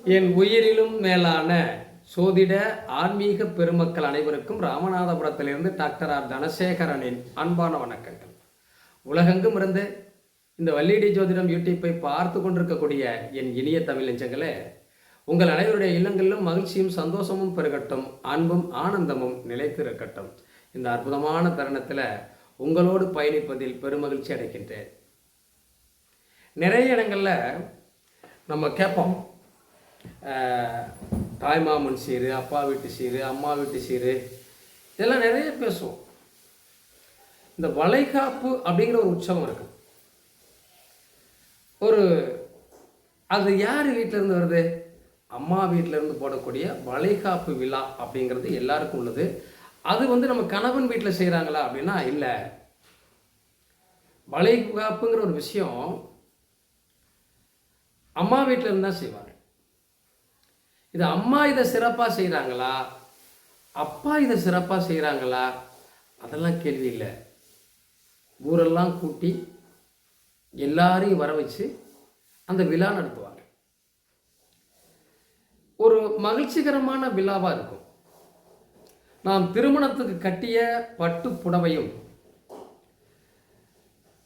என் உயிரிலும் மேலான சோதிட ஆன்மீக பெருமக்கள் அனைவருக்கும் ராமநாதபுரத்திலிருந்து டாக்டர் ஆர் தனசேகரனின் அன்பான வணக்கங்கள். உலகெங்கும் இருந்து இந்த வள்ளிடி ஜோதிடம் யூடியூப்பை பார்த்து கொண்டிருக்கக்கூடிய என் இனிய தமிழ் நெஞ்சங்களே, உங்கள் அனைவருடைய இல்லங்களிலும் மகிழ்ச்சியும் சந்தோஷமும் பெருகட்டும், அன்பும் ஆனந்தமும் நிலைத்திருக்கட்டும். இந்த அற்புதமான தருணத்தில் உங்களோடு பயணிப்பதில் பெருமகிழ்ச்சி அடைகின்றேன். நிறைய இடங்களில் நம்ம கேட்போம், தாய்மாமன் சீரு, அப்பா வீட்டு சீரு, அம்மா வீட்டு சீரு, இதெல்லாம் நிறைய பேசுவோம். இந்த வளைகாப்பு அப்படிங்கிற ஒரு உற்சவம் இருக்கு. அது யார் வீட்டிலேருந்து வருது? அம்மா வீட்டிலேருந்து போடக்கூடிய வளைகாப்பு விழா அப்படிங்கிறது எல்லாருக்கும் உள்ளது. அது நம்ம கணவன் வீட்டில் செய்கிறாங்களா அப்படின்னா இல்லை. வளைகாப்புங்கிற ஒரு விஷயம் அம்மா வீட்டில் இருந்து தான் செய்வாங்க. இது அம்மா இதை சிறப்பாக செய்கிறாங்களா, அப்பா இதை சிறப்பாக செய்கிறாங்களா, அதெல்லாம் கேள்வி இல்லை. ஊரெல்லாம் கூட்டி எல்லாரையும் வர வச்சு அந்த விழா நடத்துவாங்க. ஒரு மகிழ்ச்சிகரமான விழாவாக இருக்கும். நாம் திருமணத்துக்கு கட்டிய பட்டு புடவையும்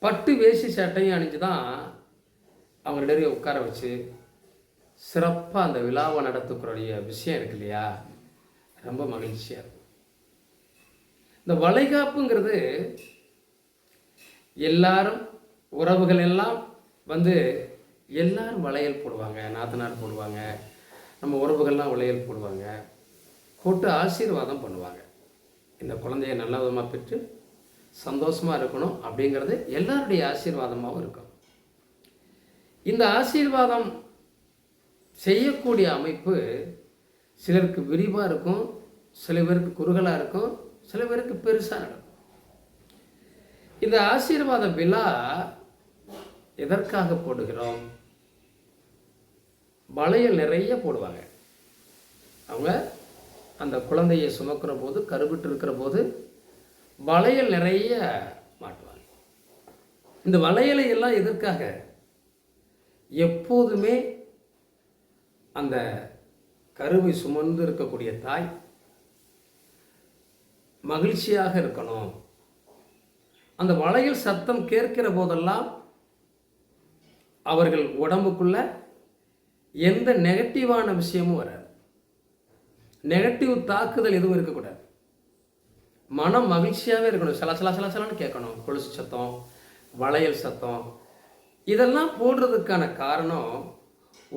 பட்டு வேஷ்டி சட்டையும் அணிஞ்சு தான் அவங்களிடையே உட்கார வச்சு சிறப்பாக அந்த விழாவை நடத்தக்கூடிய விஷயம் இருக்கு இல்லையா, ரொம்ப மகிழ்ச்சியாக இருக்கும். இந்த வளைகாப்புங்கிறது எல்லாரும் உறவுகள் எல்லாம் எல்லாரும் வளையல் போடுவாங்க, நாத்தனார் போடுவாங்க, நம்ம உறவுகள்லாம் வளையல் போடுவாங்க, போட்டு ஆசீர்வாதம் பண்ணுவாங்க. இந்த குழந்தைய நல்ல விதமாக பெற்று சந்தோஷமாக இருக்கணும் அப்படிங்கிறது எல்லாருடைய ஆசீர்வாதமாகவும் இருக்கும். இந்த ஆசீர்வாதம் செய்யக்கூடிய அமைப்பு சிலருக்கு விரிவாக இருக்கும், சில பேருக்கு குறுகலாக இருக்கும், சில பேருக்கு பெருசாக நடக்கும். இந்த ஆசீர்வாத விழா எதற்காக போடுகிறோம்? வளையல் நிறைய போடுவாங்க. அவங்க அந்த குழந்தையை சுமக்கிற போது, கருவிட்டு இருக்கிற போது வளையல் நிறைய மாட்டுவாங்க. இந்த வளையலை எல்லாம் எதற்காக? எப்போதுமே அந்த கருவை சுமந்து இருக்கக்கூடிய தாய் மகிழ்ச்சியாக இருக்கணும். அந்த வளையல் சத்தம் கேட்கிற போதெல்லாம் அவர்கள் உடம்புக்குள்ள எந்த நெகட்டிவான விஷயமும் வராது, நெகட்டிவ் தாக்குதல் எதுவும் இருக்கக்கூடாது. மனம் மகிழ்ச்சியாகவே இருக்கணும். சலசலான்னு கேட்கணும். கொலுசு சத்தம், வளையல் சத்தம், இதெல்லாம் போடுறதுக்கான காரணம்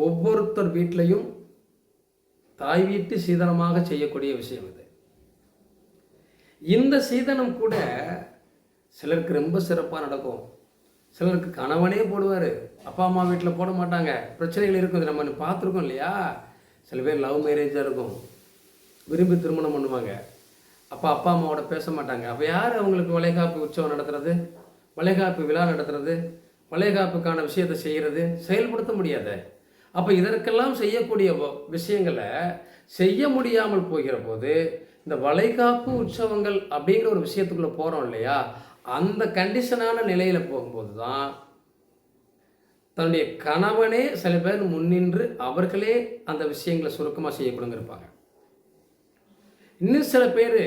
ஒவ்வொருத்தர் வீட்டிலையும் தாய் வீட்டு சீதனமாக செய்யக்கூடிய விஷயம் இது. இந்த சீதனம் கூட சிலருக்கு ரொம்ப சிறப்பாக நடக்கும். சிலருக்கு கணவனே போடுவார், அப்பா அம்மா வீட்டில் போட மாட்டாங்க. பிரச்சனைகள் இருக்குது, நம்ம பார்த்துருக்கோம் இல்லையா. சில பேர் லவ் மேரேஜாக இருக்கும், விரும்பி திருமணம் பண்ணுவாங்க, அப்போ அப்பா அம்மாவோட பேச மாட்டாங்க. அப்போ யார் அவங்களுக்கு வளைகாப்பு உற்சவம் நடத்துறது, வளைகாப்பு விழா நடத்துறது, வளைகாப்புக்கான விஷயத்தை செய்கிறது? செயல்படுத்த முடியாது. அப்போ இதற்கெல்லாம் செய்யக்கூடிய விஷயங்களை செய்ய முடியாமல் போகிற போது இந்த வளைகாப்பு உற்சவங்கள் அப்படிங்கிற ஒரு விஷயத்துக்குள்ளே போகிறோம் இல்லையா, அந்த கண்டிஷனான நிலையில் போகும்போது தான் தன்னுடைய கணவனே சில பேர் முன்னின்று அவர்களே அந்த விஷயங்களை சுருக்கமாக செய்யக்கூடங்க இருப்பாங்க. இன்னும் சில பேர்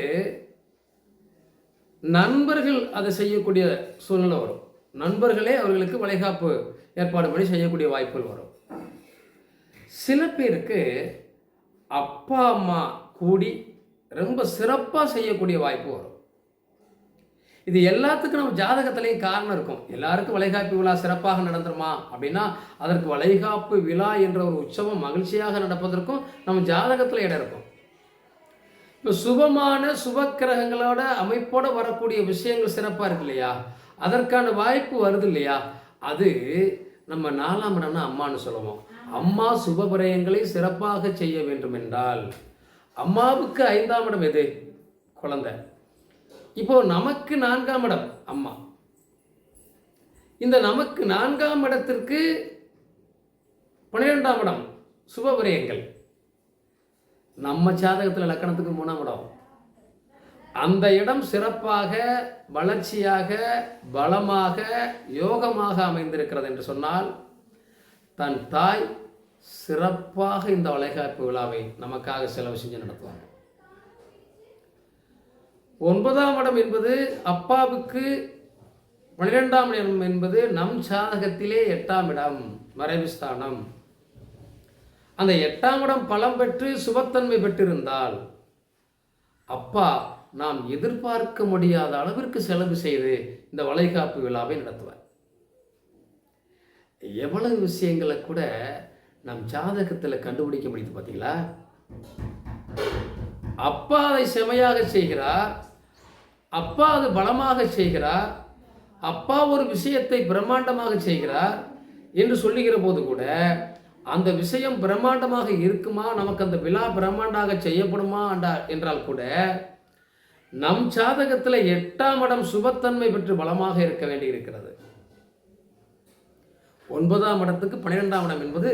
நண்பர்கள் அதை செய்யக்கூடிய சூழ்நிலை வரும். நண்பர்களே அவர்களுக்கு வளைகாப்பு ஏற்பாடு பண்ணி செய்யக்கூடிய வாய்ப்புகள் வரும். சில பேருக்கு அப்பா அம்மா கூடி ரொம்ப சிறப்பாக செய்யக்கூடிய வாய்ப்பு வரும். இது எல்லாத்துக்கும் நம்ம ஜாதகத்திலையும் காரணம் இருக்கும். எல்லாருக்கும் வளைகாப்பு விழா சிறப்பாக நடந்துருமா அப்படின்னா அதற்கு வளைகாப்பு விழா என்ற ஒரு உற்சவம் மகிழ்ச்சியாக நடப்பதற்கும் நம்ம ஜாதகத்தில் இடம் இருக்கும். இப்போ சுபமான சுபக்கிரகங்களோட அமைப்போடு வரக்கூடிய விஷயங்கள் சிறப்பாக இருக்கு இல்லையா, அதற்கான வாய்ப்பு வருது இல்லையா. அது நம்ம 4ஆம் இடம்னா அம்மான்னு சொல்லுவோம். அம்மா சுபவிரயங்களை சிறப்பாக செய்ய வேண்டும் என்றால் அம்மாவுக்கு 5ஆம் இடம் எது? குழந்தை. இப்போ நமக்கு 4ஆம் இடம் அம்மா. இந்த நமக்கு 4ஆம் இடத்திற்கு 12ஆம் இடம் சுபவிரயங்கள். நம்ம ஜாதகத்தில் லக்கணத்துக்கு 3ஆம் இடம். அந்த இடம் சிறப்பாக, வளர்ச்சியாக, பலமாக, யோகமாக அமைந்திருக்கிறது என்று சொன்னால் தன் தாய் சிறப்பாக இந்த வளைகாப்பு விழாவை நமக்காக செலவு செஞ்சு நடத்துவாங்க. 9ஆம் இடம் என்பது அப்பாவுக்கு, 12ஆம் இடம் என்பது நம் ஜாதகத்திலே 8ஆம் இடம் மறைவு ஸ்தானம். அந்த 8ஆம் இடம் பலம் பெற்று சுபத்தன்மை பெற்றிருந்தால் அப்பா நாம் எதிர்பார்க்க முடியாத அளவிற்கு செலவு செய்து இந்த வளைகாப்பு விழாவை நடத்துவார். எவ்வளவு விஷயங்களை கூட நம் ஜாதகத்தில் கண்டுபிடிக்க முடியுது பார்த்தீங்களா? அப்பா அதை செமையாக செய்கிறார், அப்பா அது பலமாக செய்கிறார், அப்பா ஒரு விஷயத்தை பிரம்மாண்டமாக செய்கிறார் என்று சொல்லுகிற போது கூட அந்த விஷயம் பிரம்மாண்டமாக இருக்குமா, நமக்கு அந்த விழா பிரம்மாண்டாக செய்யப்படுமா என்றால் கூட நம் ஜாதகத்தில் 8ஆம் இடம் சுபத்தன்மை பெற்று பலமாக இருக்க வேண்டி இருக்கிறது. 9ஆம் இடத்துக்கு 12ஆம் இடம் என்பது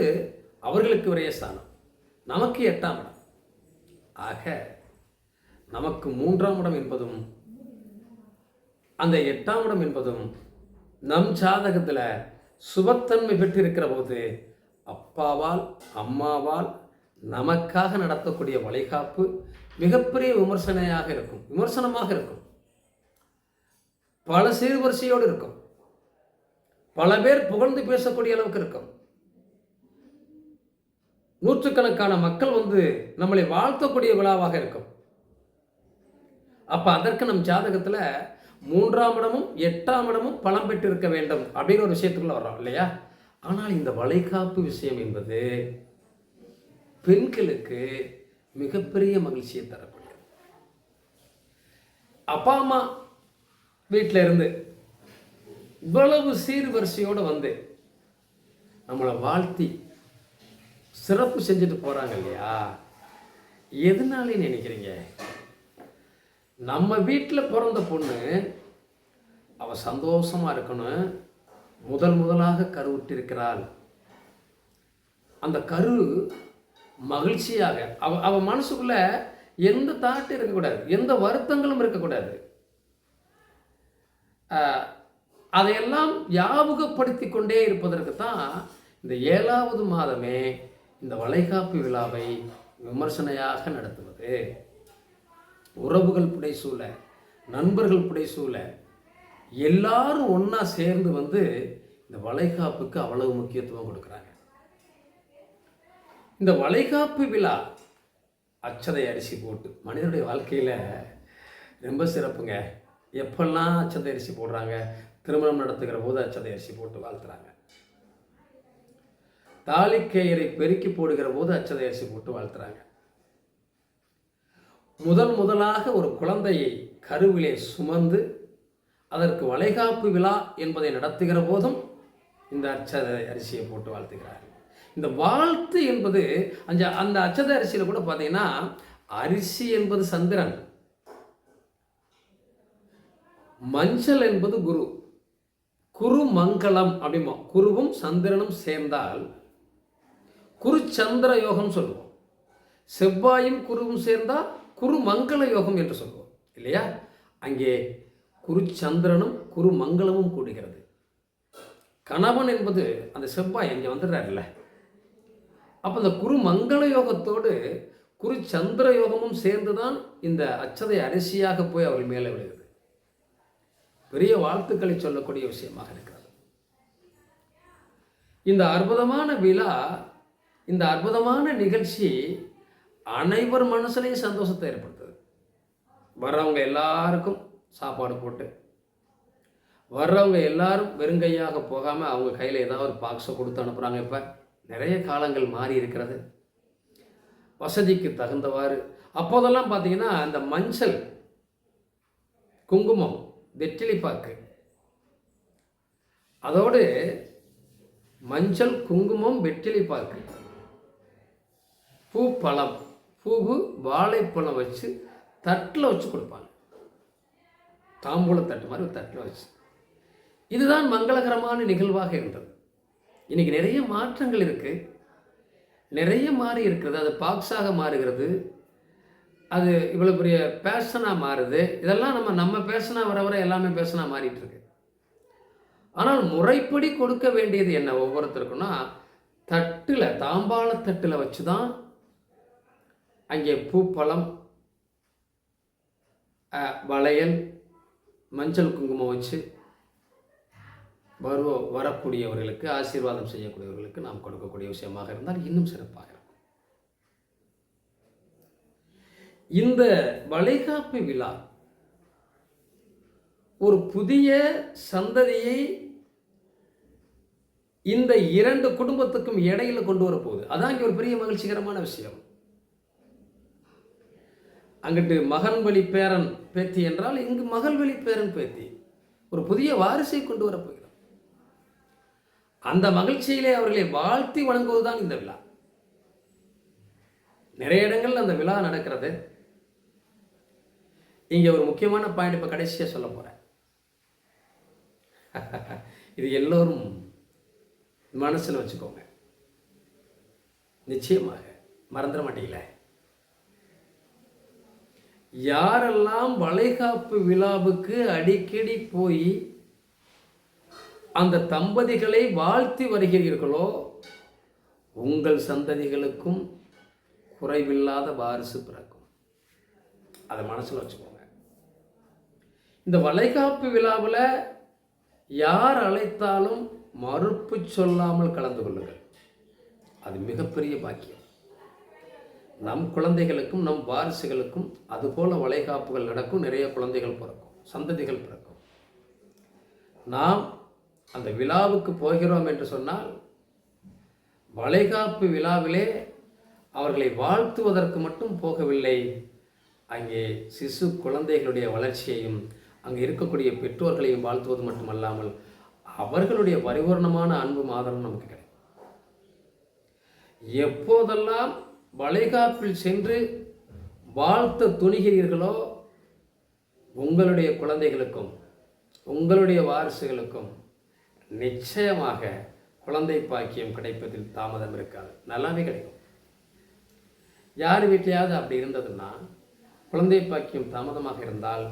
அவர்களுக்கு விரைய ஸ்தானம், நமக்கு 8ஆம் இடம். ஆக நமக்கு 3ஆம் இடம் என்பதும் அந்த 8ஆம் இடம் என்பதும் நம் ஜாதகத்தில் சுபத்தன்மை பெற்று இருக்கிற போது அப்பாவால் அம்மாவால் நமக்காக நடத்தக்கூடிய வளைகாப்பு மிகப்பெரிய விமர்சனமாக இருக்கும். பல சீர்வரிசையோடு இருக்கும், பல பேர் புகழ்ந்து பேசக்கூடிய அளவுக்கு இருக்கும். நூற்றுக்கணக்கான மக்கள் நம்மளை வாழ்த்தக்கூடிய விழாவாக இருக்கும். அப்ப அதற்கு நம் ஜாதகத்துல 3ஆம் இடமும் 8ஆம் இடமும் பலம் பெற்று இருக்க வேண்டும் அப்படின்னு ஒரு விஷயத்துக்குள்ள வர்றோம் இல்லையா? ஆனால் இந்த வளைகாப்பு விஷயம் என்பது பெண்களுக்கு மிகப்பெரிய மகிழ்ச்சியை தரக்கூடியது. அப்பா அம்மா வீட்டில் இருந்து இவ்வளவு சீர்வரிசையோடு நம்மளை வாழ்த்தி சிறப்பு செஞ்சுட்டு போகிறாங்க இல்லையா? எதனாலே நினைக்கிறீங்க? நம்ம வீட்டில் பிறந்த பொண்ணு அவள் சந்தோஷமாக இருக்கணும், முதலாக கருவுற்றிருக்கிறாள். அந்த கரு மகிழ்ச்சியாக அவ மனசுக்குள்ள எந்த தாட்டு இருக்கக்கூடாது, எந்த வருத்தங்களும் இருக்கக்கூடாது. அதையெல்லாம் ஞாபகப்படுத்தி கொண்டே இருப்பதற்கு தான் இந்த 7வது மாதமே இந்த வளைகாப்பு விழாவை விமர்சனையாக நடத்துவது. உறவுகள் புடைசூழ, நண்பர்கள் புடைசூழ எல்லாரும் ஒன்றா சேர்ந்து இந்த வளைகாப்புக்கு அவ்வளவு முக்கியத்துவம் கொடுக்குறாங்க. இந்த வளைகாப்பு விழா அச்சதை அரிசி போட்டு மனிதனுடைய வாழ்க்கையில் ரொம்ப சிறப்புங்க. எப்பெல்லாம் அச்சதை அரிசி போடுறாங்க? திருமணம் நடத்துகிற போது அச்சதை அரிசி போட்டு வாழ்த்துறாங்க. தாலிக்கயிறை பெருக்கி போடுகிற போது அச்சதை அரிசி போட்டு வாழ்த்துறாங்க. முதலாக ஒரு குழந்தையை கருவிலே சுமந்து அதற்கு வளைகாப்பு விழா என்பதை நடத்துகிற போதும் இந்த அச்சதை அரிசியை போட்டு வாழ்த்துகிறார்கள். இந்த வாழ்த்து என்பது அந்த அச்சதை அரிசியில் கூட பார்த்தீங்கன்னா, அரிசி என்பது சந்திரன், மஞ்சள் என்பது குரு, குரு மங்களம் அப்படிமா. குருவும் சந்திரனும் சேர்ந்தால் குரு சந்திர யோகம் சொல்லுவோம். செவ்வாயும் குருவும் சேர்ந்தால் குரு மங்கள யோகம் என்று சொல்லுவோம் இல்லையா? அங்கே குரு சந்திரனும் குரு மங்களமும் கூடுகிறது. கணவன் என்பது அந்த செவ்வாய் அங்கே வந்துடுறாருல்ல, அப்போ இந்த குரு மங்கள யோகத்தோடு குரு சந்திர யோகமும் சேர்ந்துதான் இந்த அச்சதை அரிசியாக போய் அவர்கள் மேலே விழுகிறது. பெரிய வாழ்த்துக்களை சொல்லக்கூடிய விஷயமாக இருக்கிறது. இந்த அற்புதமான விழா, இந்த அற்புதமான நிகழ்ச்சி அனைவர் மனசுலையும் சந்தோஷத்தை ஏற்படுத்துது. வர்றவங்க எல்லாருக்கும் சாப்பாடு போட்டு, வர்றவங்க எல்லாரும் வெறுங்கையாக போகாமல் அவங்க கையில் ஏதாவது ஒரு பாக்ஸை கொடுத்து அனுப்புகிறாங்க. இப்போ நிறைய காலங்கள் மாறி இருக்கிறது, வசதிக்கு தகுந்தவாறு. அப்போதெல்லாம் பார்த்தீங்கன்னா இந்த மஞ்சள், குங்குமம், வெற்றிலைப்பாக்கு, அதோடு மஞ்சள், குங்குமம், வெற்றிலைப்பாக்கு, பூ, பழம், பூவு, வாழைப்பழம் வச்சு தட்டில் வச்சு கொடுப்பாங்க. தாம்பூல தட்டு மாதிரி ஒரு தட்டில் வச்சு. இதுதான் மங்களகரமான நிகழ்வாக இருந்தது. இன்றைக்கி நிறைய மாற்றங்கள் இருக்குது, நிறைய மாறி இருக்கிறது. அது பாக்ஸாக மாறுகிறது, அது இவ்வளோ பெரிய பேஷனாக மாறுது. இதெல்லாம் நம்ம பேஷனாக வர வர எல்லாமே பேஷனாக மாறிட்டுருக்கு. ஆனால் முறைப்படி கொடுக்க வேண்டியது என்ன ஒவ்வொருத்தருக்குன்னா, தட்டில், தாம்பாள தட்டில் வச்சு தான் அங்கே பூ, பழம், வளையல், மஞ்சள் குங்குமம் வச்சு வரக்கூடியவர்களுக்கு, ஆசீர்வாதம் செய்யக்கூடியவர்களுக்கு நாம் கொடுக்கக்கூடிய விஷயமாக இருந்தால் இன்னும் சிறப்பாக இருக்கும். இந்த வளைகாப்பு விழா ஒரு புதிய சந்ததியை இந்த இரண்டு குடும்பத்துக்கும் இடையில கொண்டு வரப்போகுது. அதான் இங்கே ஒரு பெரிய மகிழ்ச்சிகரமான விஷயம். அங்கிட்டு மகன் வழி பேரன் பேத்தி என்றால் இங்கு மகள் வழி பேரன் பேத்தி. ஒரு புதிய வாரிசை கொண்டு வரப்போகிறோம். அந்த மகிழ்ச்சியிலே அவர்களை வாழ்த்தி வணங்குவதுதான் இந்த விழா. நிறைய இடங்கள் அந்த விழா நடக்கிறது. இங்கே ஒரு முக்கியமான பாயிண்ட் இப்போ கடைசியாக சொல்ல போகிறேன். இது எல்லோரும் மனசில் வச்சுக்கோங்க. நிச்சயமாக மறந்துட மாட்டீங்களே. யாரெல்லாம் வளைகாப்பு விழாவுக்கு அடிக்கடி போய் அந்த தம்பதிகளை வாழ்த்தி வருகிறீர்களோ, உங்கள் சந்ததிகளுக்கும் குறைவில்லாத வாரிசு பிறக்கும். அதை மனசில் வச்சுக்கோங்க. இந்த வளைகாப்பு விழாவில் யார் அழைத்தாலும் மறுப்பு சொல்லாமல் கலந்து கொள்ளுங்கள். அது மிகப்பெரிய பாக்கியம். நம் குழந்தைகளுக்கும் நம் வாரிசுகளுக்கும் அதுபோல வளைகாப்புகள் நடக்கும். நிறைய குழந்தைகள் பிறக்கும், சந்ததிகள் பிறக்கும். நாம் அந்த விழாவுக்கு போகிறோம் என்று சொன்னால் வளைகாப்பு விழாவிலே அவர்களை வாழ்த்துவதற்கு மட்டும் போகவில்லை. அங்கே சிசு குழந்தைகளுடைய வளர்ச்சியையும் அங்கே இருக்கக்கூடிய பெற்றோர்களையும் வாழ்த்துவது மட்டுமல்லாமல் அவர்களுடைய பரிபூர்ணமான அன்பும் ஆதரவும் நமக்கு கிடைக்கும். எப்போதெல்லாம் வளைகாப்பில் சென்று வாழ்த்த துணிகிறீர்களோ, உங்களுடைய குழந்தைகளுக்கும் உங்களுடைய வாரிசுகளுக்கும் நிச்சயமாக குழந்தை பாக்கியம் கிடைப்பதில் தாமதம் இருக்காது, நல்லாவே கிடைக்கும். யார் வீட்லையாவது அப்படி இருந்ததுன்னா, குழந்தை பாக்கியம் தாமதமாக இருந்தால்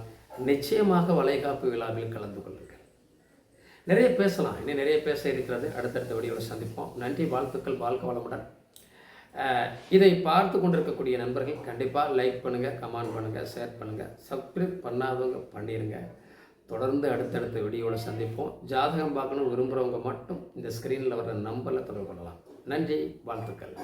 நிச்சயமாக வளைகாப்பு விழாவில் கலந்து கொள்ளுங்கள். நிறைய பேசலாம், இன்னும் நிறைய பேச இருக்கிறது. அடுத்தடுத்த வீடியோவில் சந்திப்போம். நன்றி, வாழ்த்துக்கள், வாழ்க வளமுடன். இதை பார்த்து கொண்டிருக்கக்கூடிய நண்பர்கள் கண்டிப்பாக லைக் பண்ணுங்கள், கமெண்ட் பண்ணுங்கள், ஷேர் பண்ணுங்கள். சப்ஸ்கிரைப் பண்ணாதவங்க பண்ணிடுங்க. தொடர்ந்து அடுத்தடுத்த வீடியோவில் சந்திப்போம். ஜாதகம் பார்க்கணும் விரும்புகிறவங்க மட்டும் இந்த ஸ்க்ரீனில் வர்ற நம்பரில் தொடர்பு கொள்ளலாம். நன்றி, வாழ்த்துக்கள்.